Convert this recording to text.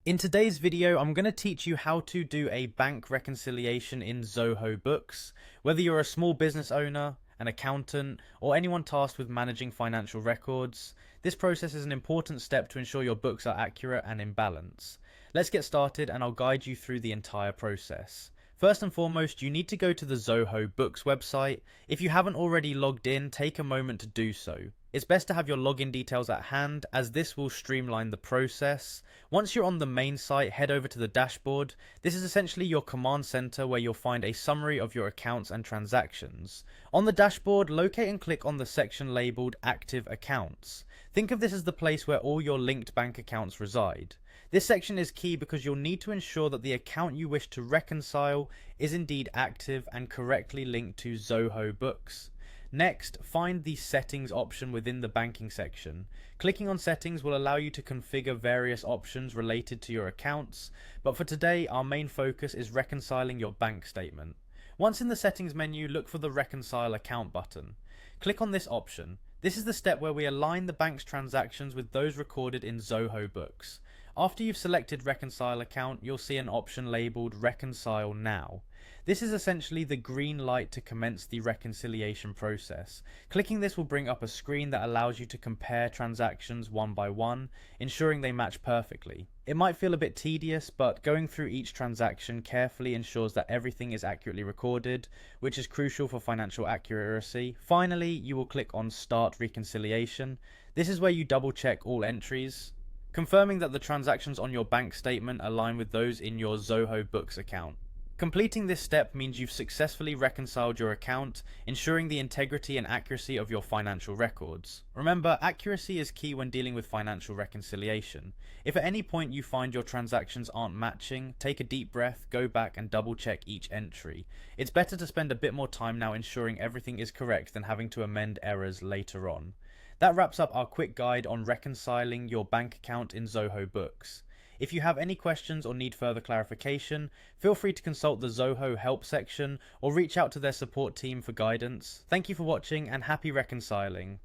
In today's video, I'm going to teach you how to do a bank reconciliation in Zoho Books. Whether you're a small business owner, an accountant, or anyone tasked with managing financial records, this process is an important step to ensure your books are accurate and in balance. Let's get started and I'll guide you through the entire process. First and foremost, you need to go to the Zoho Books website. If you haven't already logged in, take a moment to do so. It's best to have your login details at hand, as this will streamline the process. Once you're on the main site, head over to the dashboard. This is essentially your command center where you'll find a summary of your accounts and transactions. On the dashboard, locate and click on the section labeled Active Accounts. Think of this as the place where all your linked bank accounts reside. This section is key because you'll need to ensure that the account you wish to reconcile is indeed active and correctly linked to Zoho Books. Next, find the Settings option within the Banking section. Clicking on Settings will allow you to configure various options related to your accounts, but for today our main focus is reconciling your bank statement. Once in the Settings menu, look for the Reconcile Account button. Click on this option. This is the step where we align the bank's transactions with those recorded in Zoho Books. After you've selected Reconcile Account, you'll see an option labelled Reconcile Now. This is essentially the green light to commence the reconciliation process. Clicking this will bring up a screen that allows you to compare transactions one by one, ensuring they match perfectly. It might feel a bit tedious, but going through each transaction carefully ensures that everything is accurately recorded, which is crucial for financial accuracy. Finally, you will click on Start Reconciliation. This is where you double check all entries, confirming that the transactions on your bank statement align with those in your Zoho Books account. Completing this step means you've successfully reconciled your account, ensuring the integrity and accuracy of your financial records. Remember, accuracy is key when dealing with financial reconciliation. If at any point you find your transactions aren't matching, take a deep breath, go back and double check each entry. It's better to spend a bit more time now ensuring everything is correct than having to amend errors later on. That wraps up our quick guide on reconciling your bank account in Zoho Books. If you have any questions or need further clarification, feel free to consult the Zoho help section or reach out to their support team for guidance. Thank you for watching and happy reconciling.